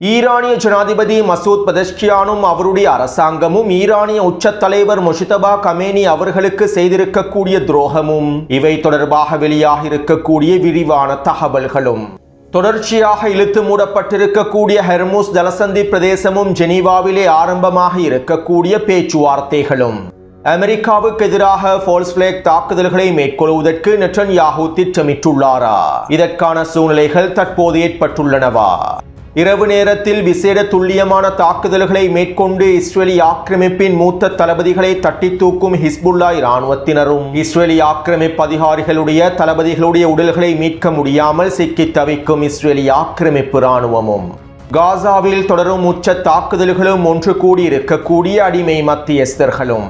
ஈரானிய ஜனாதிபதி மசூத் பெஸெஷ்கியானும் அவருடைய அரசாங்கமும் ஈரானிய உச்ச தலைவர் முஜ்தபா கமேனி அவர்களுக்கு செய்திருக்கக்கூடிய துரோகமும் இவை தொடர்பாக வெளியாக இருக்கக்கூடிய விரிவான தகவல்களும் தொடர்ச்சியாக இழுத்து மூடப்பட்டிருக்கக்கூடிய ஹெர்முஸ் ஜலசந்தி பிரதேசமும் ஜெனீவாவிலே ஆரம்பமாக இருக்கக்கூடிய பேச்சுவார்த்தைகளும் அமெரிக்காவுக்கு எதிராக ஃபால்ஸ் ஃபிளாக் தாக்குதல்களை மேற்கொள்வதற்கு நெட்டன்யாஹூ திட்டமிட்டுள்ளாரா? இதற்கான சூழ்நிலைகள் தற்போது ஏற்பட்டுள்ளனவா? இரவு நேரத்தில் விசேட துல்லியமான தாக்குதல்களை மேற்கொண்டு இஸ்ரேலி ஆக்கிரமிப்பின் மூத்த தளபதிகளை தட்டி தூக்கும் ஹிஸ்புல்லா இராணுவத்தினரும் இஸ்ரேலி ஆக்கிரமிப்பு அதிகாரிகளுடைய தளபதிகளுடைய உடல்களை மீட்க முடியாமல் சிக்கி தவிக்கும் இஸ்ரேலி ஆக்கிரமிப்பு இராணுவமும் காசாவில் தொடரும் உச்ச தாக்குதல்களும் ஒன்று கூடி இருக்கக்கூடிய அடிமை மத்தியஸ்தர்களும்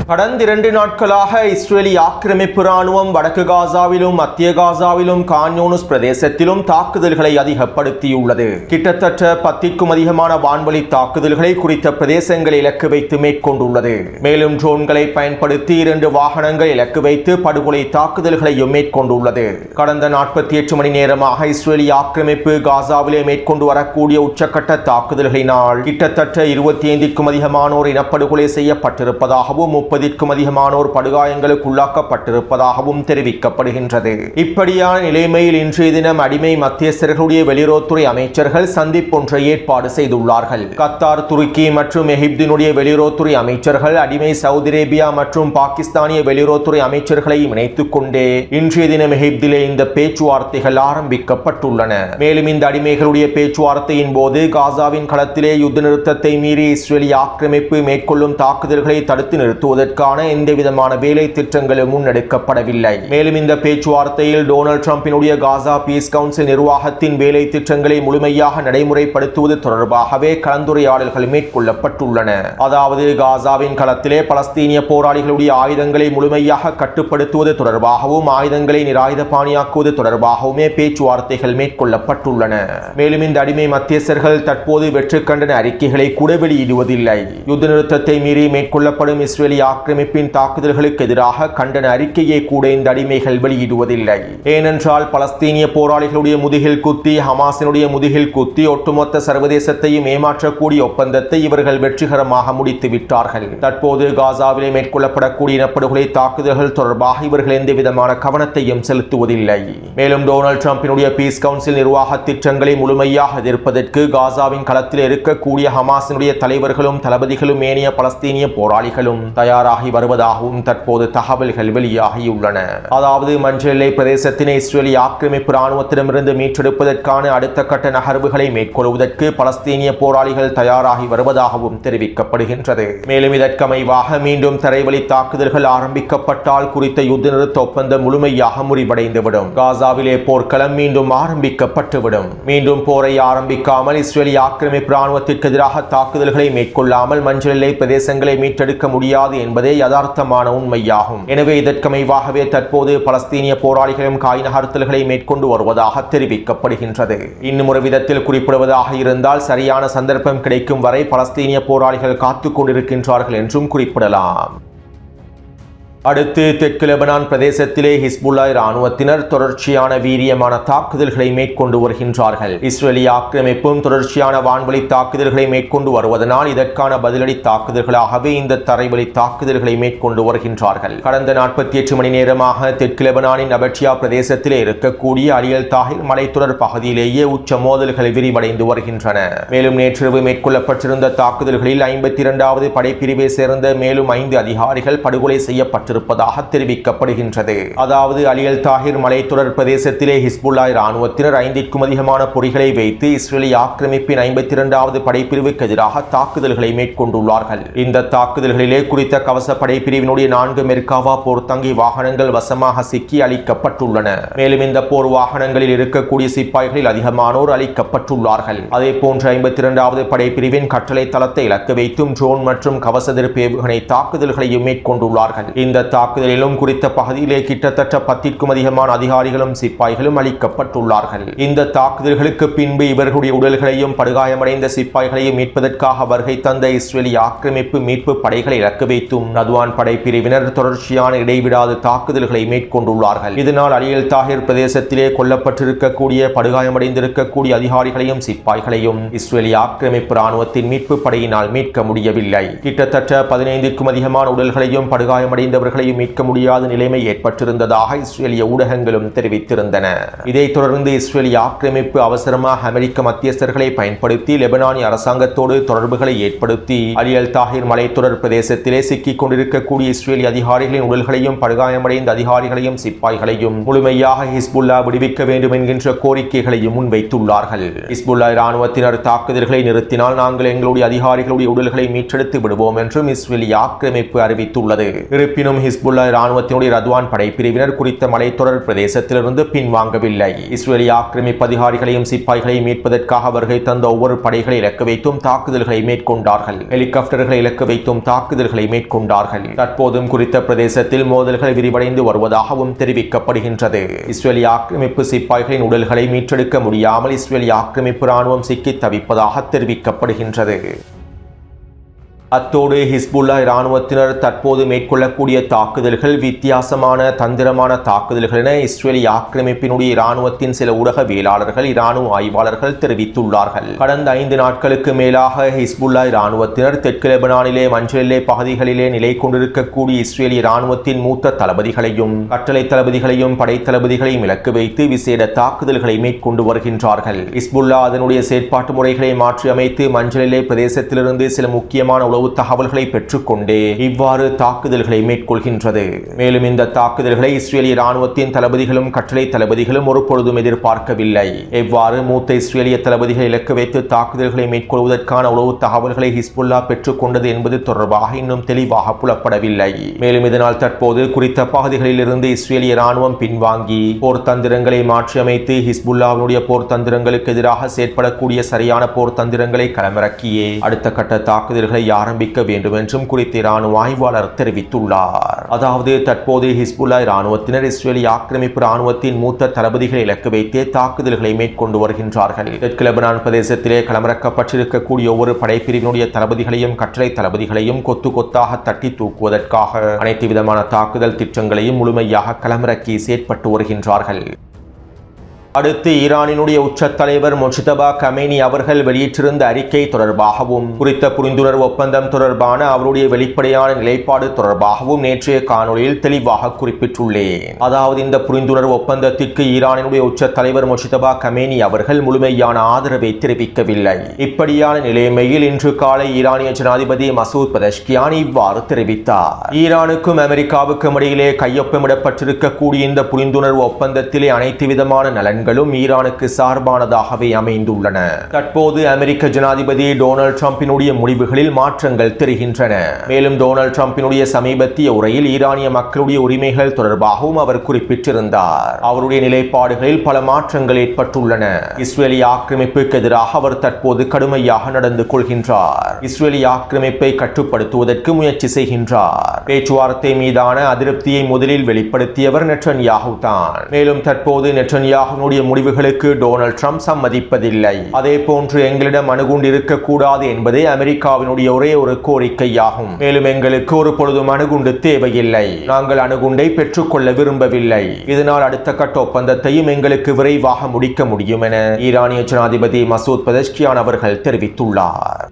கடந்த 2 நாட்களாக இஸ்ரேலி ஆக்கிரமிப்பு இராணுவம் வடக்கு காசாவிலும் மத்திய காசாவிலும் கான் யூனிஸ் பிரதேசத்திலும் தாக்குதல்களை அதிகப்படுத்தியுள்ளது. கிட்டத்தட்ட 10க்கும் அதிகமான வான்வழி தாக்குதல்களை குறித்த பிரதேசங்களை இலக்கு வைத்து மேற்கொண்டுள்ளது. மேலும் ட்ரோன்களை பயன்படுத்தி 2 வாகனங்கள் இலக்கு வைத்து படுகொலை தாக்குதல்களையும் மேற்கொண்டுள்ளது. கடந்த 48 மணி நேரமாக இஸ்ரேலி ஆக்கிரமிப்பு காசாவிலே மேற்கொண்டு வரக்கூடிய உச்சக்கட்ட தாக்குதல்களினால் கிட்டத்தட்ட 25க்கும் அதிகமானோர் இனப்படுகொலை செய்யப்பட்டிருப்பதாகவும் 30க்கும் அதிகமானோர் படுகாயங்களுக்கு உள்ளாக்கப்பட்டிருப்பதாகவும் தெரிவிக்கப்படுகின்றது. இப்படியான நிலைமையில் இன்றைய தினம் அடிமை மத்தியஸ்தர்களுடைய வெளியுறவுத்துறை அமைச்சர்கள் சந்திப்பொன்றை ஏற்பாடு செய்துள்ளார்கள். கத்தார், துருக்கி மற்றும் எகிப்தினுடைய வெளியுறவுத்துறை அமைச்சர்கள் அடிமை சவுதி அரேபியா மற்றும் பாகிஸ்தானிய வெளியுறவுத்துறை அமைச்சர்களை இணைத்துக் கொண்டே இன்றைய தினம் எகிப்திலே இந்த பேச்சுவார்த்தைகள் ஆரம்பிக்கப்பட்டுள்ளன. மேலும் இந்த அடிமைகளுடைய பேச்சுவார்த்தையின் போது காசாவின் களத்திலே யுத்த நிறுத்தத்தை மீறி இஸ்ரேலி ஆக்கிரமிப்பு மேற்கொள்ளும் தாக்குதல்களை தடுத்து நிறுத்துவதற்கான எந்த விதமான வேலை திட்டங்களும் முன்னெடுக்கப்படவில்லை. மேலும் இந்த பேச்சுவார்த்தையில் டொனால்ட் ட்ரம்பினுடைய காசா பீஸ் கவுன்சில் நிர்வாகத்தின் வேலை திட்டங்களை முழுமையாக நடைமுறைப்படுத்துவது தொடர்பாகவே கலந்துரையாடல்கள் மேற்கொள்ளப்பட்டுள்ளன. அதாவது காசாவின் களத்திலே பலஸ்தீனிய போராளிகளுடைய ஆயுதங்களை முழுமையாக கட்டுப்படுத்துவது தொடர்பாகவும் ஆயுதங்களை நிராயுதபாணியாக்குவது தொடர்பாகவுமே பேச்சுவார்த்தைகள் மேற்கொள்ளப்பட்டுள்ளன. மேலும் இந்த அடிமை மத்தியஸ்தர்கள் தற்போது வெற்று கண்டன அறிக்கைகளை கூட வெளியிடுவதில்லை. யுத்த நிறுத்தத்தை மீறி மேற்கொள்ளப்படும் இஸ்ரேலி ஆக்கிரமிப்பின் தாக்குதல்களுக்கு எதிராக கண்டன அறிக்கையை கூட இந்த அடிமைகள் வெளியிடுவதில்லை. ஏனென்றால் பலஸ்தீனிய போராளிகளுடைய முதுகில் குத்தி ஹமாஸினுடைய முதுகில் குத்தி ஒட்டுமொத்த சர்வதேசத்தையும் ஏமாற்றக்கூடிய ஒப்பந்தத்தை இவர்கள் வெற்றிகரமாக முடித்து விட்டார்கள். தற்போது காசாவிலே மேற்கொள்ளப்படக்கூடிய இனப்படுகொலை தாக்குதல்கள் தொடர்பாக இவர்கள் எந்த விதமான கவனத்தையும் செலுத்துவதில்லை. மேலும் டொனால்ட் ட்ரம்பினுடைய பீஸ் கவுன்சில் நிர்வாக திட்டங்களை முழுமையாக எதிர்ப்பதற்கு காசாவின் களத்தில் இருக்கக்கூடிய ஹமாஸினுடைய தலைவர்களும் தளபதிகளும் ஏனைய பலஸ்தீனிய போராளிகளும் தயாராகி வருவதாகவும் தற்போது தகவல்கள் வெளியாகியுள்ளன. அதாவது மஞ்சள் எல்லை பிரதேசத்தினை இஸ்ரேலி ஆக்கிரமிப்பு இராணுவத்திடமிருந்து மீட்டெடுப்பதற்கான அடுத்த கட்ட நகர்வுகளை மேற்கொள்வதற்கு பலஸ்தீனிய போராளிகள் தயாராகி வருவதாகவும் தெரிவிக்கப்படுகின்றது. மேலும் இதற்கமைவாக மீண்டும் தரைவழி தாக்குதல்கள் ஆரம்பிக்கப்பட்டால் குறித்த யுத்த நிறுத்த ஒப்பந்தம் முழுமையாக முறிவடைந்துவிடும். காசாவிலே போர்க்களம் மீண்டும் ஆரம்பிக்கப்பட்டுவிடும். மீண்டும் போரை ஆரம்பிக்காமல் இஸ்ரேலி ஆக்கிரமிப்பு இராணுவத்திற்கு எதிராக தாக்குதல்களை மேற்கொள்ளாமல் மஞ்சள் எல்லை பிரதேசங்களை மீட்டெடுக்க முடியாது என்பதே யதார்த்தமான உண்மையாகும். எனவே இதற்கமைவாகவே தற்போது பலஸ்தீனிய போராளிகளும் காய் நகர்த்தல்களை மேற்கொண்டு வருவதாக தெரிவிக்கப்படுகின்றது. இன்னும் ஒரு விதத்தில் குறிப்பிடுவதாக இருந்தால் சரியான சந்தர்ப்பம் கிடைக்கும் வரை பலஸ்தீனிய போராளிகள் காத்துக் கொண்டிருக்கின்றார்கள் என்றும் குறிப்பிடலாம். அடுத்து தெற்கு லெபனான் பிரதேசத்திலே ஹிஸ்புல்லா இராணுவத்தினர் தொடர்ச்சியான வீரியமான தாக்குதல்களை மேற்கொண்டு வருகின்றார்கள். இஸ்ரேலி ஆக்கிரமிப்பும் தொடர்ச்சியான வான்வழி தாக்குதல்களை மேற்கொண்டு வருவதனால் இதற்கான பதிலடி தாக்குதல்களாகவே இந்த தரைவழி தாக்குதல்களை மேற்கொண்டு வருகின்றார்கள். கடந்த 48 மணி நேரமாக தெற்கு லெபனானின் அபட்சியா பிரதேசத்திலே இருக்கக்கூடிய அலியல் தாஹில் மலைத்தொடர் பகுதியிலேயே உச்ச மோதல்கள் விரிவடைந்து வருகின்றன. மேலும் நேற்றிரவு மேற்கொள்ளப்பட்டிருந்த தாக்குதல்களில் 52வது படைப்பிரிவை சேர்ந்த மேலும் 5 அதிகாரிகள் படுகொலை செய்யப்பட்டு இருப்பதாக தெரிவிக்கப்படுகின்றது. அதாவது அலியல் தாஹிர் மலைத்தொடர் பிரதேசத்திலே ஹிஸ்புல்லா இராணுவத்தினர் 5க்கும் அதிகமான பொறிகளை வைத்து இஸ்ரேலி ஆக்கிரமிப்பின் 52வது படைப்பிரிவுக்கு எதிராக தாக்குதல்களை மேற்கொண்டுள்ளார்கள். இந்த தாக்குதல்களிலே குறித்த கவச படைப்பிரிவினுடைய 4 மெர்காவா போர்த்தங்கி வாகனங்கள் வசமாக சிக்கி அளிக்கப்பட்டுள்ளன. மேலும் இந்த போர் வாகனங்களில் இருக்கக்கூடிய சிப்பாய்களில் அதிகமானோர் அளிக்கப்பட்டுள்ளார்கள். அதே போன்று 52வது படைப்பிரிவின் கட்டளை தளத்தை இலக்கு வைத்தும் ட்ரோன் மற்றும் கவச எதிர்ப்பு ஏவுகணை தாக்குதல்களையும் மேற்கொண்டுள்ளார்கள். இந்த இந்த தாக்குதலிலும் குறித்த பகுதியிலே கிட்டத்தட்ட 10க்கும் அதிகமான அதிகாரிகளும் சிப்பாய்களும் அளிக்கப்பட்டுள்ளார்கள். இந்த தாக்குதல்களுக்கு பின்பு இவர்களுடைய உடல்களையும் படுகாயமடைந்த சிப்பாய்களையும் மீட்பதற்காக வருகை தந்த இஸ்ரேலிய ஆக்கிரமிப்பு மீட்பு படைகளை இலக்கு வைத்தும் ரத்வான் படை பிரிவினர் தொடர்ச்சியான இடைவிடாத தாக்குதல்களை மேற்கொண்டுள்ளார்கள். இதனால் அலியல் தாஹிர் பிரதேசத்திலே கொல்லப்பட்டிருக்கக்கூடிய படுகாயமடைந்திருக்கக்கூடிய அதிகாரிகளையும் சிப்பாய்களையும் இஸ்ரேலிய ஆக்கிரமிப்பு ராணுவத்தின் மீட்பு படையினால் மீட்க முடியவில்லை. கிட்டத்தட்ட 15க்கும் அதிகமான உடல்களையும் படுகாயமடைந்தவர்களையும் மீட்க முடியாத நிலைமை ஏற்பட்டிருந்ததாக இஸ்ரேலிய ஊடகங்களும் தெரிவித்திருந்தன. இதைத் தொடர்ந்து இஸ்ரேலிய ஆக்கிரமிப்பு அவசரமாக அமெரிக்க மத்தியஸ்தர்களை பயன்படுத்தி லெபனானிய அரசாங்கத்தோடு தொடர்புகளை ஏற்படுத்தி அலியல் தாஹிர் மலைத்தொடர் பிரதேசத்திலே சிக்கிக் கொண்டிருக்கக்கூடிய இஸ்ரேலிய அதிகாரிகளின் உடல்களையும் படுகாயமடைந்த அதிகாரிகளையும் சிப்பாய்களையும் முழுமையாக ஹிஸ்புல்லா விடுவிக்க வேண்டும் என்கின்ற கோரிக்கைகளையும் முன்வைத்துள்ளார்கள். ஹிஸ்புல்லா இராணுவத்தினர் தாக்குதல்களை நிறுத்தினால் நாங்கள் எங்களுடைய அதிகாரிகளுடைய உடல்களை மீட்டெடுத்து விடுவோம் என்றும் இஸ்ரேலிய ஆக்கிரமிப்பு அறிவித்துள்ளது. இருப்பினும் ஹிஸ்புல்லா இராணுவத்தினுடைய ரத்வான் படைப்பிரிவினர் குறித்த மலைத்தொடர் பிரதேசத்திலிருந்து பின்வாங்கவில்லை. இஸ்ரேலிய ஆக்கிரமிப்பு அதிகாரிகளையும் சிப்பாய்களையும் மீட்பதற்காக வருகை தந்த ஒவ்வொரு படைகளை இலக்கு வைத்தும் தாக்குதல்களை மேற்கொண்டார்கள். ஹெலிகாப்டர்களை இலக்கு வைத்தும் தாக்குதல்களை மேற்கொண்டார்கள். தற்போதும் குறித்த பிரதேசத்தில் மோதல்கள் விரிவடைந்து வருவதாகவும் தெரிவிக்கப்படுகின்றது. இஸ்ரேலிய ஆக்கிரமிப்பு சிப்பாய்களின் உடல்களை மீட்டெடுக்க முடியாமல் இஸ்ரேலிய ஆக்கிரமிப்பு ராணுவம் சிக்கி தவிப்பதாக தெரிவிக்கப்படுகின்றது. அத்தோடு ஹிஸ்புல்லா இராணுவத்தினர் தற்போது மேற்கொள்ளக்கூடிய தாக்குதல்கள் வித்தியாசமான தந்திரமான தாக்குதல்கள் என இஸ்ரேலிய ஆக்கிரமிப்பினுடைய இராணுவத்தின் சில ஊடகவியலாளர்கள் இராணுவ ஆய்வாளர்கள் தெரிவித்துள்ளார்கள். கடந்த 5 நாட்களுக்கு மேலாக ஹிஸ்புல்லா இராணுவத்தினர் தெற்கு லெபனானிலே மஞ்சள் எல்லை பகுதிகளிலே நிலை கொண்டிருக்கக்கூடிய இஸ்ரேலிய இராணுவத்தின் மூத்த தளபதிகளையும் கட்டளை தளபதிகளையும் படை தளபதிகளையும் இலக்கு வைத்து விசேட தாக்குதல்களை மேற்கொண்டு வருகின்றார்கள். ஹிஸ்புல்லா அதனுடைய செயற்பாட்டு முறைகளை மாற்றி அமைத்து மஞ்சள் எல்லை பிரதேசத்திலிருந்து சில முக்கியமான உளவு தகவல்களை பெற்றுக்கொண்டே இவ்வாறு தாக்குதல்களை மேற்கொள்கின்றது. மேலும் இந்த தாக்குதல்களை இஸ்ரேலிய இராணுவத்தின் தளபதிகளும் கட்டளை தளபதிகளும் ஒருபொழுதும் எதிர்பார்க்கவில்லை. எவ்வாறு மூத்த இஸ்ரேலிய தளபதிகள் இலக்கு வைத்து தாக்குதல்களை மேற்கொள்வதற்கான உளவு தகவல்களை ஹிஸ்புல்லா பெற்றுக்கொண்டது என்பது தொடர்பாக இன்னும் தெளிவாக புலப்படவில்லை. மேலும் இதனால் தற்போது குறித்த பகுதிகளில் இருந்து இஸ்ரேலிய இராணுவம் பின்வாங்கி போர் தந்திரங்களை மாற்றியமைத்து ஹிஸ்புல்லாவினுடைய போர் தந்திரங்களுக்கு எதிராக செயற்படக்கூடிய சரியான போர் தந்திரங்களை களமிறக்கியே அடுத்த கட்ட தாக்குதல்களை ஆரம்பிக்க வேண்டும் என்றும் குறித்த இராணுவ ஆய்வாளர் தெரிவித்துள்ளார். அதாவது தற்போது ஹிஸ்புல்லா இராணுவத்தினர் இஸ்ரேலிய ஆக்கிரமிப்பு இராணுவத்தின் மூத்த தளபதிகளை இலக்கு வைத்தே தாக்குதல்களை மேற்கொண்டு வருகின்றார்கள். தெற்கு லெபனான் பிரதேசத்திலே களமிறக்கப்பட்டிருக்கக்கூடிய ஒவ்வொரு படைப்பிரிவினுடைய தளபதிகளையும் கட்டளை தளபதிகளையும் கொத்து கொத்தாக தட்டி தூக்குவதற்காக அனைத்து விதமான தாக்குதல் திட்டங்களையும் முழுமையாக களமிறக்கி செயற்பட்டு வருகின்றார்கள். அடுத்து ஈரானினுடைய உச்ச தலைவர் முஜ்தபா கமேனி அவர்கள் வெளியிட்டிருந்த அறிக்கை தொடர்பாகவும் குறித்த புரிந்துணர்வு ஒப்பந்தம் தொடர்பான அவருடைய வெளிப்படையான நிலைப்பாடு தொடர்பாகவும் நேற்றைய காணொலியில் தெளிவாக குறிப்பிட்டுள்ளேன். அதாவது இந்த புரிந்துணர்வு ஒப்பந்தத்திற்கு ஈரானினுடைய உச்ச தலைவர் முஜ்தபா கமேனி அவர்கள் முழுமையான ஆதரவை தெரிவிக்கவில்லை. இப்படியான நிலைமையில் இன்று காலை ஈரானிய ஜனாதிபதி மசூத் பெஸஷ்கியான் இவ்வாறு தெரிவித்தார். ஈரானுக்கும் அமெரிக்காவுக்கும் இடையிலே கையொப்பமிடப்பட்டிருக்கக்கூடிய இந்த புரிந்துணர்வு ஒப்பந்தத்திலே அனைத்து விதமான நலன்கள் ஈரானுக்கு சார்பானதாகவே அமைந்துள்ளன. தற்போது அமெரிக்க ஜனாதிபதி டொனால்ட் ட்ரம்பினுடைய முடிவுகளில் மாற்றங்கள் தெரிகின்றன. மேலும் டொனால்ட் ட்ரம்பினுடைய சமீபத்திய உரையில் ஈரானிய மக்களுடைய உரிமைகள் தொடர்பாகவும் அவர் குறிப்பிட்டிருந்தார். அவருடைய நிலைப்பாடுகளில் பல மாற்றங்கள் ஏற்பட்டுள்ளன. இஸ்ரேலிய ஆக்கிரமிப்புக்கு எதிராக அவர் தற்போது கடுமையாக நடந்து கொள்கின்றார். இஸ்ரேலிய ஆக்கிரமிப்பை கட்டுப்படுத்துவதற்கு முயற்சி செய்கின்றார். பேச்சுவார்த்தை மீதான அதிருப்தியை முதலில் வெளிப்படுத்தியவர் நெட்டன்யாஹூ தான். மேலும் தற்போது நெட்டன்யாஹூ முடிவுகளுக்கு டொனால்ட் ட்ரம்ப் சம்மதிப்பதில்லை. அதே போன்று எங்களிடம் அணுகுண்டு இருக்கக்கூடாது என்பதே அமெரிக்காவினுடைய ஒரே ஒரு கோரிக்கையாகும். மேலும் எங்களுக்கு ஒரு பொழுதும் அணுகுண்டு தேவையில்லை. நாங்கள் அணுகுண்டை பெற்றுக்கொள்ள விரும்பவில்லை. இதனால் அடுத்த கட்ட ஒப்பந்தத்தையும் எங்களுக்கு விரைவாக முடிக்க முடியும் என ஈரானிய ஜனாதிபதி மசூத் பெஸஷ்கியான் அவர்கள் தெரிவித்துள்ளார்.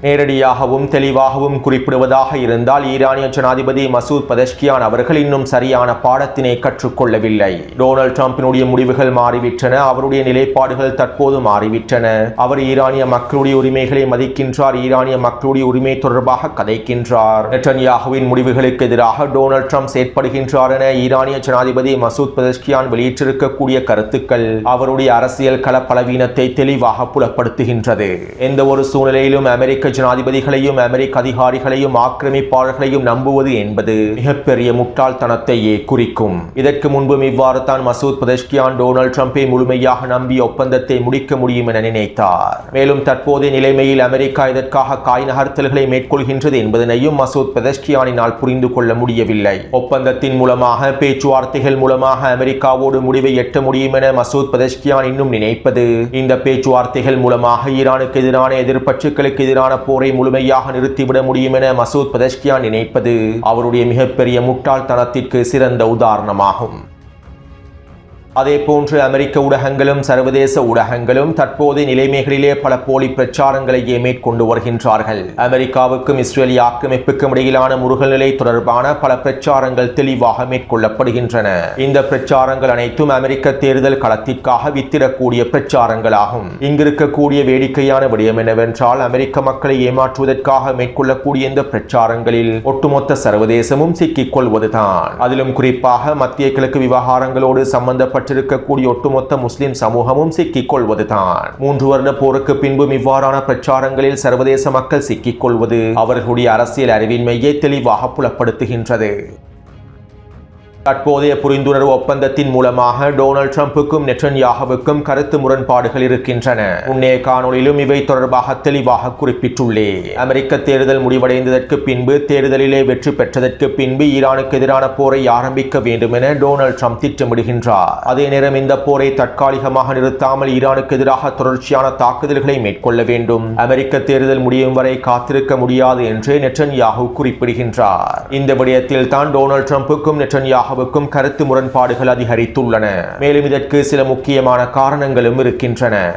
நேரடியாகவும் தெளிவாகவும் குறிப்பிடுவதாக இருந்தால் ஈரானிய ஜனாதிபதி மசூத் பெஸஷ்கியான் அவர்கள் இன்னும் சரியான பாடத்தினை கற்றுக்கொள்ளவில்லை. டொனால்ட் ட்ரம்பினுடைய முடிவுகள் மாறிவிட்டன. அவருடைய நிலைப்பாடுகள் தற்போது மாறிவிட்டன. அவர் ஈரானிய மக்களுடைய உரிமைகளை மதிக்கின்றார். ஈரானிய மக்களுடைய உரிமை தொடர்பாக கதைக்கின்றார். நெட்டன்யாஹுவின் முடிவுகளுக்கு எதிராக டொனால்ட் ட்ரம்ப் செயற்படுகின்றார் என ஈரானிய ஜனாதிபதி மசூத் பெஸஷ்கியான் வெளியிட்டிருக்கக்கூடிய கருத்துக்கள் அவருடைய அரசியல் கள பலவீனத்தை தெளிவாக புலப்படுத்துகின்றது. எந்த ஒரு சூழ்நிலையிலும் அமெரிக்க ஜனாதிபதிகளையும் அமெரிக்க அதிகாரிகளையும் ஆக்கிரமிப்பாளர்களையும் நம்புவது என்பது மிகப்பெரிய முட்டாள்தனத்தையே குறிக்கும். இதற்கு முன்பும் இவ்வாறு தான் மசூத் பெஸஷ்கியான் டொனால்ட் ட்ரம்பை முழுமையாக நம்பி ஒப்பந்தத்தை முடிக்க முடியும் என நினைத்தார். மேலும் தற்போதைய நிலைமையில் அமெரிக்கா இதற்காக காய் நகர்த்தல்களை மேற்கொள்கின்றது என்பதனையும் மசூத் பெஸஷ்கியானினால் புரிந்து கொள்ள முடியவில்லை. ஒப்பந்தத்தின் மூலமாக பேச்சுவார்த்தைகள் மூலமாக அமெரிக்காவோடு முடிவை எட்ட முடியும் என மசூத் பெஸஷ்கியான் இன்னும் நினைப்பது இந்த பேச்சுவார்த்தைகள் மூலமாக ஈரானுக்கு எதிரான எதிர்ப்பற்றுகளுக்கு எதிரான போரை முழுமையாக நிறுத்திவிட முடியும் என மசூத் பெஸஷ்கியான் நினைப்பது அவருடைய மிகப்பெரிய முட்டாள்தனத்திற்கு சிறந்த உதாரணமாகும். அதேபோன்று அமெரிக்க ஊடகங்களும் சர்வதேச ஊடகங்களும் தற்போதைய நிலைமைகளிலே பல போலி பிரச்சாரங்களையே மேற்கொண்டு வருகின்றார்கள். அமெரிக்காவுக்கும் இஸ்ரேலிய ஆக்கிரமிப்புக்கும் இடையிலான முருகல் நிலை தொடர்பான பல பிரச்சாரங்கள் தெளிவாக மேற்கொள்ளப்படுகின்றன. இந்த பிரச்சாரங்கள் அனைத்தும் அமெரிக்க தேர்தல் களத்திற்காக வித்திடக்கூடிய பிரச்சாரங்களாகும். இங்கிருக்கக்கூடிய வேடிக்கையான விடயம் என்னவென்றால், அமெரிக்க மக்களை ஏமாற்றுவதற்காக மேற்கொள்ளக்கூடிய இந்த பிரச்சாரங்களில் ஒட்டுமொத்த சர்வதேசமும் சிக்கிக் கொள்வதுதான். அதிலும் குறிப்பாக மத்திய கிழக்கு விவகாரங்களோடு சம்பந்தப்பட்ட இருக்கக்கூடிய ஒட்டுமொத்த முஸ்லிம் சமூகமும் சிக்கிக் கொள்வதுதான். 3 வருட போருக்கு பின்பும் இவ்வாறான பிரச்சாரங்களில் சர்வதேச மக்கள் சிக்கிக் கொள்வது அவர்களுடைய அரசியல் அறிவின்மையை தெளிவாக புலப்படுத்துகின்றது. தற்போதைய புரிந்துணர்வு ஒப்பந்தத்தின் மூலமாக டொனால்ட் ட்ரம்புக்கும் நெட்டன்யாகுவுக்கும் கருத்து முரண்பாடுகள் இருக்கின்றன. முன்னைய காணொளியிலும் இவை தொடர்பாக தெளிவாக குறிப்பிட்டுள்ளேன். அமெரிக்க தேர்தல் முடிவடைந்ததற்கு பின்பு, தேர்தலிலே வெற்றி பெற்றதற்கு பின்பு ஈரானுக்கு எதிரான போரை ஆரம்பிக்க வேண்டும் என டொனால்ட் ட்ரம்ப் திட்டமிடுகின்றார். அதே நேரம் இந்த போரை தற்காலிகமாக நிறுத்தாமல் ஈரானுக்கு எதிராக தொடர்ச்சியான தாக்குதல்களை மேற்கொள்ள வேண்டும். அமெரிக்க தேர்தல் முடியும் வரை காத்திருக்க முடியாது என்று நெட்டன்யாகு குறிப்பிடுகின்றார். இந்த விடயத்தில் தான் டொனால்ட் ட்ரம்புக்கும் நெட்டன்யாகு கருத்து முரண்பாடுகள் அதிகரித்துள்ளன. மேலும் இதற்கு சில முக்கியமான காரணங்களும் இருக்கின்றன.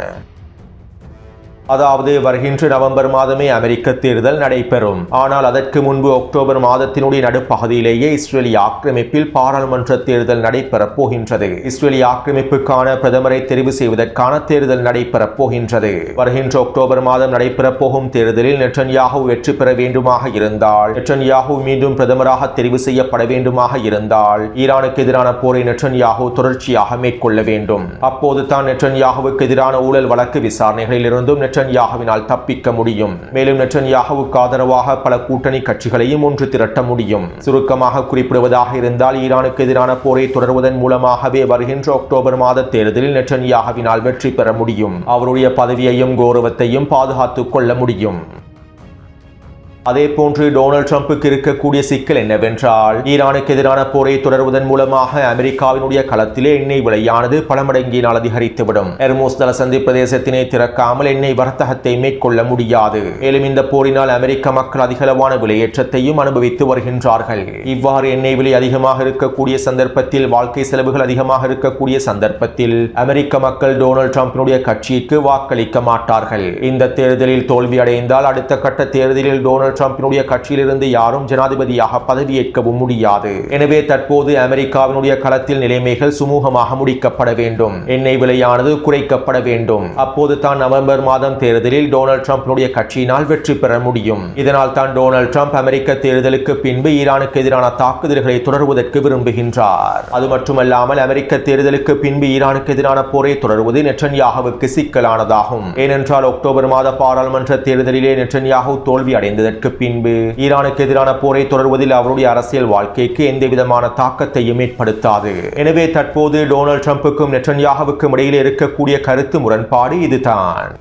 அதாவது, வருகின்ற நவம்பர் மாதமே அமெரிக்க தேர்தல் நடைபெறும். ஆனால் அதற்கு முன்பு அக்டோபர் மாதத்தினுடைய நடுப்பகுதியிலேயே இஸ்ரேலிய ஆக்கிரமிப்பில் பாராளுமன்ற தேர்தல் நடைபெறப் போகின்றது. இஸ்ரேலிய ஆக்கிரமிப்புக்கான பிரதமரை தெரிவு செய்வதற்கான தேர்தல் நடைபெறப் போகின்றது. வருகின்ற அக்டோபர் மாதம் நடைபெறப் போகும் தேர்தலில் நெட்டன்யாகு வெற்றி பெற வேண்டுமாக இருந்தால், நெட்டன்யாகு மீண்டும் பிரதமராக தெரிவு செய்யப்பட வேண்டுமாக இருந்தால், ஈரானுக்கு எதிரான போரை நெட்டன்யாகு தொடர்ச்சியாக மேற்கொள்ள வேண்டும். அப்போது தான் நெட்டன்யாகுவுக்கு எதிரான ஊழல் வழக்கு விசாரணைகளில் இருந்தும் நெட்டன்யாகுவினால் தப்பிக்க முடியும். மேலும் நெட்டன்யாகுவுக்கு ஆதரவாக பல கூட்டணி கட்சிகளையும் ஒன்று திரட்ட முடியும். சுருக்கமாக குறிப்பிடுவதாக இருந்தால், ஈரானுக்கு எதிரான போரை தொடர்வதன் மூலமாகவே வருகின்ற அக்டோபர் மாத தேர்தலில் நெட்டன்யாகுவினால் வெற்றி பெற முடியும். அவருடைய பதவியையும் கௌரவத்தையும் பாதுகாத்துக் கொள்ள முடியும். அதே போன்று டொனால்ட் ட்ரம்புக்கு இருக்கக்கூடிய சிக்கல் என்னவென்றால், ஈரானுக்கு எதிரான போரை தொடர்வதன் மூலமாக அமெரிக்காவினுடைய களத்திலே எண்ணெய் விலையானது பல மடங்கினால் அதிகரித்துவிடும். ஹெர்முஸ் ஜலசந்தி பிரதேசத்தினை திறக்காமல் எண்ணெய் வர்த்தகத்தை மேற்கொள்ள முடியாது. மேலும் இந்த போரினால் அமெரிக்க மக்கள் அதிகளவான விலையேற்றத்தையும் அனுபவித்து வருகின்றார்கள். இவ்வாறு எண்ணெய் விலை அதிகமாக இருக்கக்கூடிய சந்தர்ப்பத்தில், வாழ்க்கை செலவுகள் அதிகமாக இருக்கக்கூடிய சந்தர்ப்பத்தில் அமெரிக்க மக்கள் டொனால்ட் ட்ரம்பினுடைய கட்சிக்கு வாக்களிக்க மாட்டார்கள். இந்த தேர்தலில் தோல்வி அடைந்தால் அடுத்த கட்ட தேர்தலில் டொனால்ட் ட்ரம்பினுடைய கட்சியிலிருந்து யாரும் ஜனாதிபதியாக பதவியேற்கவும் முடியாது. எனவே தற்போது அமெரிக்காவினுடைய களத்தில் நிலைமைகள் சுமூகமாக முடிக்கப்பட வேண்டும். எண்ணெய் விலையானது குறைக்கப்பட வேண்டும். அப்போது தான் நவம்பர் மாதம் தேர்தலில் டொனால்ட் ட்ரம்பினுடைய கட்சியினால் வெற்றி பெற முடியும். இதனால் தான் டொனால்ட் ட்ரம்ப் அமெரிக்க தேர்தலுக்கு பின்பு ஈரானுக்கு எதிரான தாக்குதல்களை தொடர்வதற்கு விரும்புகின்றார். அது மட்டுமல்லாமல் அமெரிக்க தேர்தலுக்கு பின்பு ஈரானுக்கு எதிரான போரை தொடர்வது நெட்டன்யாகுவுக்கு சிக்கலானதாகும். ஏனென்றால் அக்டோபர் மாத பாராளுமன்ற தேர்தலிலே நெட்டன்யாகு தோல்வி அடைந்ததற்கு பின்பு ஈரானுக்கு எதிரான போரை தொடர்வதில் அவருடைய அரசியல் வாழ்க்கைக்கு எந்த விதமான தாக்கத்தையும் ஏற்படுத்தாது. எனவே தற்போது டொனால்ட் ட்ரம்புக்கும் நெட்டன்யாகுவுக்கும் இடையில் இருக்கக்கூடிய கருத்து முரண்பாடு இதுதான்.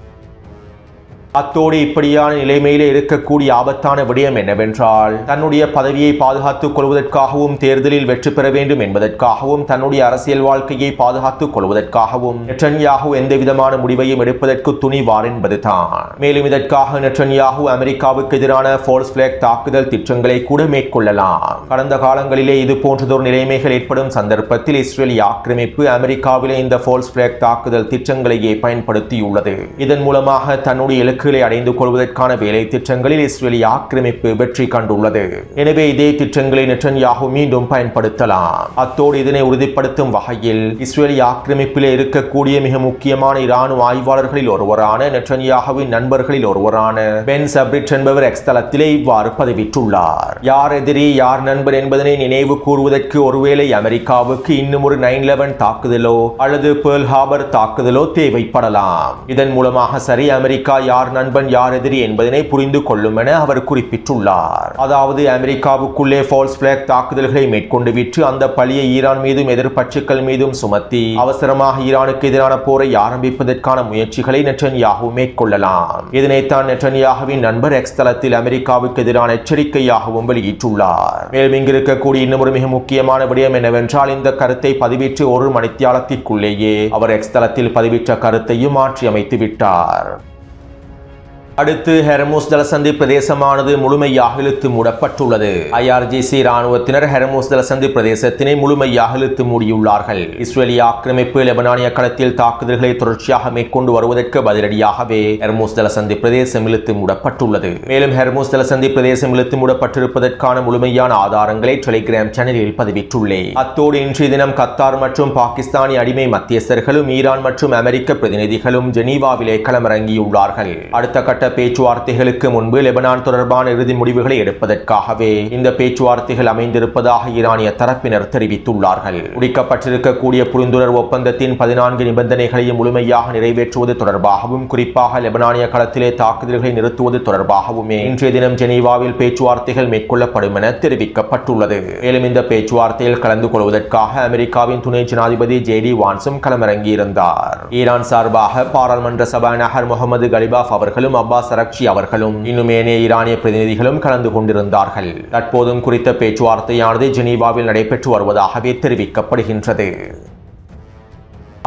அத்தோடு இப்படியான நிலைமையிலே இருக்கக்கூடிய ஆபத்தான விடயம் என்னவென்றால், தன்னுடைய பதவியை பாதுகாத்துக் கொள்வதற்காகவும் தேர்தலில் வெற்றி பெற வேண்டும் என்பதற்காகவும் தன்னுடைய அரசியல் வாழ்க்கையை பாதுகாத்துக் கொள்வதற்காகவும் நெட்டன்யாகு எந்த விதமான முடிவையும் எடுப்பதற்கு துணிவார் என்பதுதான். மேலும் இதற்காக நெட்டன்யாகு அமெரிக்காவுக்கு எதிரான ஃபால்ஸ் பிளாக் தாக்குதல் திட்டங்களை கூட மேற்கொள்ளலாம். கடந்த காலங்களிலே இது போன்றதொரு நிலைமைகள் ஏற்படும் சந்தர்ப்பத்தில் இஸ்ரேலிய ஆக்கிரமிப்பு அமெரிக்காவிலே இந்த ஃபால்ஸ் பிளாக் தாக்குதல் திட்டங்களையே பயன்படுத்தியுள்ளது. இதன் மூலமாக தன்னுடைய இலக்குகளை அடைந்து கொள்வதற்கான வேலை திட்டங்களில் இஸ்ரேலிய ஆக்கிரமிப்பு வெற்றி கண்டுள்ளது. எனவே இதே திட்டங்களை நெட்டன்யாகு மீண்டும் பயன்படுத்தலாம். அத்தோடு இதனை உறுதிப்படுத்தும் வகையில் இஸ்ரேலிய ஆக்கிரமிப்பிலே இருக்கக்கூடிய மிக முக்கியமான இராணுவ ஆய்வாளர்களில் ஒருவரான நெட்டன்யாகுவின் நண்பர்களில் ஒருவரான பென் சப்ரிட் என்பவர் எக்ஸ் தளத்திலே இவ்வாறு பதிவிட்டுள்ளார். யார் எதிரி யார் நண்பர் என்பதனை நினைவு கூறுவதற்கு ஒருவேளை அமெரிக்காவுக்கு இன்னும் ஒரு 9/11 தாக்குதலோ அல்லது பேர்ல் ஹார்பர் தாக்குதலோ தேவைப்படலாம். இதன் மூலமாக சரி அமெரிக்கா யார் யார் நண்பன் யார் எதிரி என்பதனை புரிந்து கொள்ளும் என அவர் குறிப்பிட்டுள்ளார். அதாவது அமெரிக்காவுக்குள்ளே ஃபால்ஸ் பிளாக் தாக்குதல்களை மேற்கொண்டு விற்று அந்த பழியை ஈரான் மீதும் எதிர்ப்பற்றுக்கள் மீதும் சுமத்தி அவசரமாக ஈரானுக்கு எதிரான போரை ஆரம்பிப்பதற்கான முயற்சிகளை நெட்டன்யாஹு மேற்கொள்ளலாம். இதனைத்தான் நெட்டன்யாஹுவின் நண்பர் எக்ஸ் தளத்தில் அமெரிக்காவுக்கு எதிரான எச்சரிக்கையாகவும் வெளியிட்டுள்ளார். மேலும் இங்கிருக்கக்கூடிய இன்னும் ஒரு மிக முக்கியமான விடயம் என்னவென்றால் இந்த கருத்தை பதிவிட்டு ஒரு மணித்தியாலத்திற்குள்ளேயே அவர் எக்ஸ் தளத்தில் பதிவிட்ட கருத்தையும் மாற்றி அமைத்து விட்டார். அடுத்து ஹெர்முஸ் ஜலசந்தி பிரதேசமானது முழுமையாக இழுத்து மூடப்பட்டுள்ளது. IRGC ராணுவத்தினர் ஹெர்முஸ் ஜலசந்தி பிரதேசத்தினை முழுமையாக இழுத்து மூடியுள்ளார்கள். இஸ்ரேலிய ஆக்கிரமிப்பு லெபனானிய களத்தில் தாக்குதல்களை தொடர்ச்சியாக மேற்கொண்டு வருவதற்கு பதிலடியாகவே ஹெர்முஸ் ஜலசந்தி பிரதேசம் இழுத்து மூடப்பட்டுள்ளது. மேலும் ஹெர்முஸ் ஜலசந்தி பிரதேசம் இழுத்து மூடப்பட்டிருப்பதற்கான முழுமையான ஆதாரங்களை டெலிகிராம் சேனலில் பதிவிட்டுள்ளேன். அத்தோடு இன்றைய தினம் கத்தார் மற்றும் பாகிஸ்தானிய அடிமை மத்தியஸ்தர்களும் ஈரான் மற்றும் அமெரிக்க பிரதிநிதிகளும் ஜெனீவாவிலே களமிறங்கியுள்ளார்கள். அடுத்த கட்ட பேச்சுவார்த்தைகளுக்கு முன்பு லெபனான் தொடர்பான இறுதி முடிவுகளை எடுப்பதற்காகவே இந்த பேச்சுவார்த்தைகள் அமைந்திருப்பதாக ஈரானிய தரப்பினர் தெரிவித்துள்ளார்கள். முடிக்கப்பட்டிருக்கக்கூடிய புரிந்துணர்வு ஒப்பந்தத்தின் 14 நிபந்தனைகளையும் முழுமையாக நிறைவேற்றுவது தொடர்பாகவும் குறிப்பாக லெபனானிய களத்திலே தாக்குதல்களை நிறுத்துவது தொடர்பாகவுமே இன்றைய தினம் ஜெனீவாவில் பேச்சுவார்த்தைகள் மேற்கொள்ளப்படும் என தெரிவிக்கப்பட்டுள்ளது. மேலும் இந்த பேச்சுவார்த்தையில் கலந்து கொள்வதற்காக அமெரிக்காவின் துணை ஜனாதிபதி JD வான்ஸும் களமிறங்கியிருந்தார். ஈரான் சார்பாக பாராளுமன்ற சபாநாயகர் முகமது கலிபாஃப் அவர்களும் அப்பாஸ் அரக்சி அவர்களும் இன்னும் ஏனைய ஈரானிய பிரதிநிதிகளும் கலந்து கொண்டிருந்தார்கள். தற்போதும் குறித்த பேச்சுவார்த்தையானது ஜெனீவாவில் நடைபெற்று வருவதாகவே தெரிவிக்கப்படுகின்றது.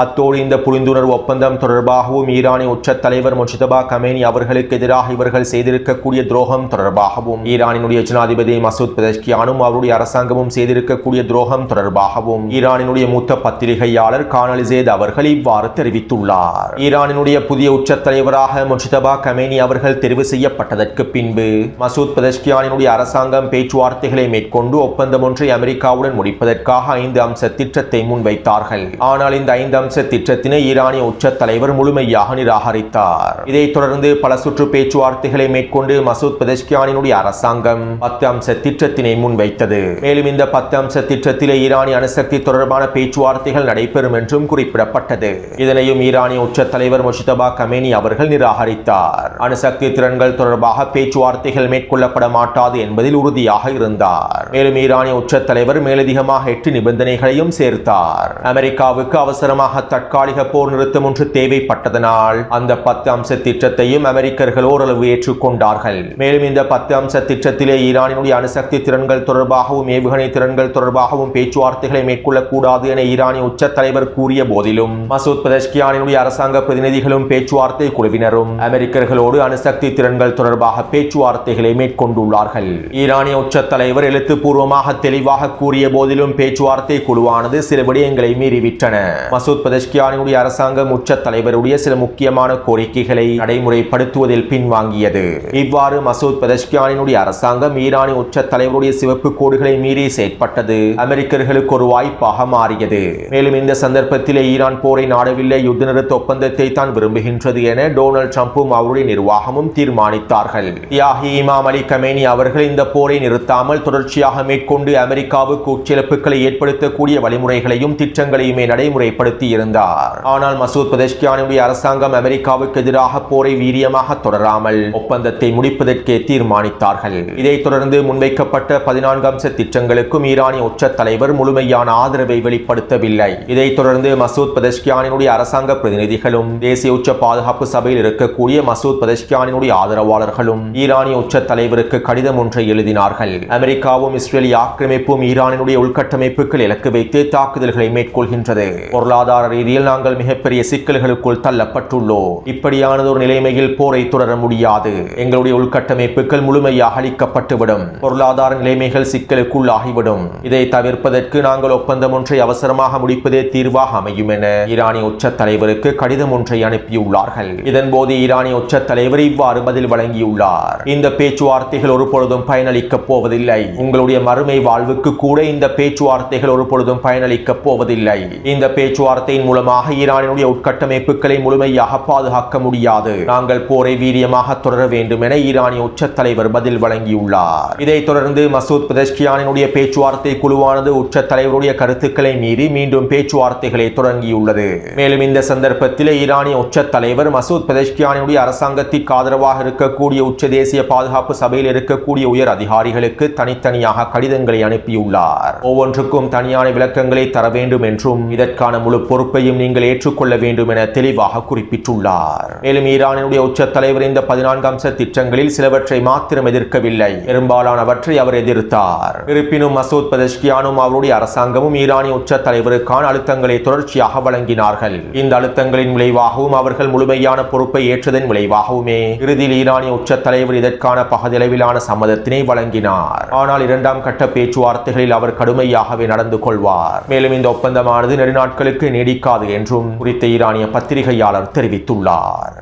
அத்தோடு இந்த புரிந்துணர்வு ஒப்பந்தம் தொடர்பாகவும் ஈரானிய உச்ச தலைவர் முஜ்தபா கமேனி அவர்களுக்கு எதிராக இவர்கள் செய்திருக்கக்கூடிய துரோகம் தொடர்பாகவும் ஈரானினுடைய ஜனாதிபதி மசூத் பெஸஷ்கியானும் அவருடைய அரசாங்கமும் செய்திருக்கக்கூடிய துரோகம் தொடர்பாகவும் ஈரானினுடைய மூத்த பத்திரிகையாளர் கானலிசேத் அவர்கள் இவ்வாறு தெரிவித்துள்ளார். ஈரானினுடைய புதிய உச்ச தலைவராக முஜ்தபா கமேனி அவர்கள் தெரிவு செய்யப்பட்டதற்கு பின்பு மசூத் பெஸஷ்கியானினுடைய அரசாங்கம் பேச்சுவார்த்தைகளை மேற்கொண்டு ஒப்பந்தம் ஒன்றை அமெரிக்காவுடன் முடிப்பதற்காக 5 அம்ச திட்டத்தை முன்வைத்தார்கள். ஆனால் இந்த 5 அம்ச திட்டத்தினை ஈரானிய உச்ச தலைவர் முழுமையாக நிராகரித்தார். இதைத் தொடர்ந்து பல சுற்று பேச்சுவார்த்தைகளை மேற்கொண்டு மசூத் பெஸஷ்கியானினுடைய அரசாங்கம் 10 அம்ச திட்டத்தினை முன்வைத்தது. மேலும் இந்த 10 அம்ச திட்டத்திலே ஈரானிய அணுசக்தி தொடர்பான பேச்சுவார்த்தைகள் நடைபெறும் என்றும் குறிப்பிடப்பட்டது. இதனையும் ஈரானிய உச்ச தலைவர் முஜ்தபா கமேனி அவர்கள் நிராகரித்தார். அணுசக்தி திறன்கள் தொடர்பாக பேச்சுவார்த்தைகள் மேற்கொள்ளப்பட மாட்டாது என்பதில் உறுதியாக இருந்தார். மேலும் ஈரானிய உச்ச தலைவர் மேலதிகமாக 8 நிபந்தனைகளையும் சேர்த்தார். அமெரிக்காவுக்கு அவசரமாக தற்காலிக போர் நிறுத்தம் ஒன்று தேவைப்பட்டதனால் அந்த 10 அம்ச திட்டத்தையும் அமெரிக்கர்கள் ஓரளவு ஏற்றுக்கொண்டார்கள். மேலும் இந்த 10 அம்ச திட்டத்திலே ஈரானினுடைய அணுசக்தி திறன்கள் தொடர்பாகவும் ஏவுகணை திறன்கள் தொடர்பாகவும் பேச்சுவார்த்தைகளை மேற்கொள்ளக்கூடாது என ஈரானிய உச்ச தலைவர் கூறிய போதிலும் மசூத் பெஸஷ்கியானினுடைய அரசாங்க பிரதிநிதிகளும் பேச்சுவார்த்தை குழுவினரும் அமெரிக்கர்களோடு அணுசக்தி திறன்கள் தொடர்பாக பேச்சுவார்த்தைகளை மேற்கொண்டுள்ளார்கள். ஈரானிய உச்ச தலைவர் எழுத்துப்பூர்வமாக தெளிவாக கூறிய போதிலும் பேச்சுவார்த்தை குழுவானது சில விடயங்களை மீறிவிட்டன. மசூத் பெஸஷ்கியானினுடைய அரசாங்கம் உச்ச தலைவருடைய சில முக்கியமான கோரிக்கைகளை நடைமுறைப்படுத்துவதில் பின்வாங்கியது. இவ்வாறு மசூத் பெஸஷ்கியானினுடைய அரசாங்கம் ஈரானிய உச்ச தலைவருடைய சிவப்பு கோடுகளை மீறி செயற்பட்டது அமெரிக்கர்களுக்கு ஒரு வாய்ப்பாக மாறியது. மேலும் இந்த சந்தர்ப்பத்திலே ஈரான் போரை நாடவில்லை, யுத்த நிறுத்த ஒப்பந்தத்தை தான் விரும்புகின்றது என டொனால்ட் ட்ரம்பும் அவருடைய நிர்வாகமும் தீர்மானித்தார்கள். தியாகி இமாம் அலி கமேனி அவர்கள் இந்த போரை நிறுத்தாமல் தொடர்ச்சியாக மேற்கொண்டு அமெரிக்காவுக்கு உச்சிழப்புகளை ஏற்படுத்தக்கூடிய வழிமுறைகளையும் திட்டங்களையுமே நடைமுறைப்படுத்தி இருந்தார். ஆனால் மசூத் பெஸஷ்கியானுடைய அரசாங்கம் அமெரிக்காவுக்கு எதிராக போரை வீரியமாக தொடராமல் ஒப்பந்தத்தை முடிப்பதற்கே தீர்மானித்தார்கள். இதைத் தொடர்ந்து முன்வைக்கப்பட்ட 14 அம்ச திட்டங்களுக்கும் ஈரானிய உச்ச தலைவர் முழுமையான ஆதரவை வெளிப்படுத்தவில்லை. இதைத் தொடர்ந்து மசூத் பெஸஷ்கியானுடைய அரசாங்க பிரதிநிதிகளும் தேசிய உச்ச பாதுகாப்பு சபையில் இருக்கக்கூடிய மசூத் பெஸஷ்கியானுடைய ஆதரவாளர்களும் ஈரானிய உச்ச தலைவருக்கு கடிதம் ஒன்றை எழுதினார்கள். அமெரிக்காவும் இஸ்ரேலிய ஆக்கிரமிப்பும் ஈரானினுடைய உள்கட்டமைப்புகள் இலக்கு வைத்து தாக்குதல்களை மேற்கொள்கின்றது. பொருளாதார ரீதியில் நாங்கள் மிகப்பெரிய சிக்கல்களுக்குள் தள்ளப்பட்டுள்ளோம். இப்படியானது ஒரு நிலைமையில் போரை தொடர முடியாது. எங்களுடைய உள்கட்டமைப்புகள் முழுமையாக அளிக்கப்பட்டுவிடும். பொருளாதார நிலைமைகள் சிக்கலுக்குள் ஆகிவிடும். இதை தவிர்ப்பதற்கு நாங்கள் ஒப்பந்தம் ஒன்றை அவசரமாக முடிப்பதே தீர்வாக அமையும் என ஈரானிய உச்ச தலைவருக்கு கடிதம் ஒன்றை அனுப்பியுள்ளார்கள். இதன்போது ஈரானிய உச்ச தலைவர் இவ்வாறு பதில் வழங்கியுள்ளார். இந்த பேச்சுவார்த்தைகள் ஒரு பொழுதும் பயனளிக்கப் போவதில்லை. உங்களுடைய மறுமை வாழ்வுக்கு கூட இந்த பேச்சுவார்த்தைகள் ஒரு பொழுதும் பயனளிக்கப் போவதில்லை. இந்த பேச்சுவார்த்தை பேச்சுவார்த்தையின் மூலமாக ஈரானினுடைய உட்கட்டமைப்புகளை முழுமையாக பாதுகாக்க முடியாது. நாங்கள் போரை வீரியமாக தொடர வேண்டும் என ஈரானிய உச்ச தலைவர் பதில் வழங்கியுள்ளார். இதைத் தொடர்ந்து மசூத் பெதஷ்கியானினுடைய பேச்சுவார்த்தை குழுவானது உச்ச தலைவருடைய கருத்துக்களை மீறி மீண்டும் பேச்சுவார்த்தைகளை தொடங்கியுள்ளது. மேலும் இந்த சந்தர்ப்பத்தில் ஈரானிய உச்ச தலைவர் மசூத் பெதஷ்கியானினுடைய அரசாங்கத்திற்கு ஆதரவாக இருக்கக்கூடிய உச்ச தேசிய பாதுகாப்பு சபையில் இருக்கக்கூடிய உயர் அதிகாரிகளுக்கு தனித்தனியாக கடிதங்களை அனுப்பியுள்ளார். ஒவ்வொன்றுக்கும் தனியான விளக்கங்களை தர வேண்டும் என்றும் இதற்கான முழு பொறுப்பையும் நீங்கள் ஏற்றுக்கொள்ள வேண்டும் என தெளிவாக குறிப்பிட்டுள்ளார். மேலும் ஈரானினுடைய உச்ச தலைவர் இந்த 14 அம்ச திட்டங்களில் சிலவற்றை மாத்திரம் எதிர்க்கவில்லை, பெரும்பாலானவற்றை அவர் எதிர்த்தார். இருப்பினும் மசூத் பெதஷ்கியானும் அவருடைய அரசாங்கமும் ஈரானிய உச்ச தலைவருக்கான அழுத்தங்களை தொடர்ச்சியாக வழங்கினார்கள். இந்த அழுத்தங்களின் விளைவாகவும் அவர்கள் முழுமையான பொறுப்பை ஏற்றதன் விளைவாகவுமே இறுதியில் ஈரானிய உச்ச தலைவர் இதற்கான பகுதியளவிலான சம்மதத்தினை வழங்கினார். ஆனால் இரண்டாம் கட்ட பேச்சுவார்த்தைகளில் அவர் கடுமையாகவே நடந்து கொள்வார். மேலும் இந்த ஒப்பந்தமானது நெடுநாட்களுக்கு நீடிக்காது என்றும் குறித்த ஈரானிய பத்திரிகையாளர் தெரிவித்துள்ளார்.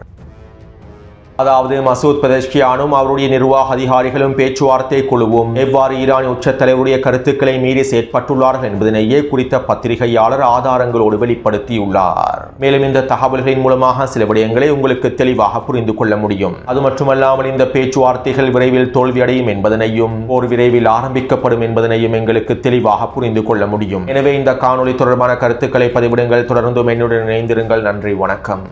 அதாவது மசூத் பெதஷ்கியானும் அவருடைய நிர்வாக அதிகாரிகளும் பேச்சுவார்த்தை குழுவும் எவ்வாறு ஈரானிய உச்ச தலைவருடைய கருத்துக்களை மீறி செயற்பட்டுள்ளார்கள் என்பதனையே குறித்த பத்திரிகையாளர் ஆதாரங்களோடு வெளிப்படுத்தியுள்ளார். மேலும் இந்த தகவல்களின் மூலமாக சில விடயங்களை உங்களுக்கு தெளிவாக புரிந்து கொள்ள முடியும். அது மட்டுமல்லாமல் இந்த பேச்சுவார்த்தைகள் விரைவில் தோல்வியடையும் என்பதனையும் போர் விரைவில் ஆரம்பிக்கப்படும் என்பதனையும் எங்களுக்கு தெளிவாக புரிந்து கொள்ள முடியும். எனவே இந்த காணொளி தொடர்பான கருத்துக்களை பதிவிடுங்கள். தொடர்ந்தும் என்னுடன் இணைந்திருங்கள். நன்றி, வணக்கம்.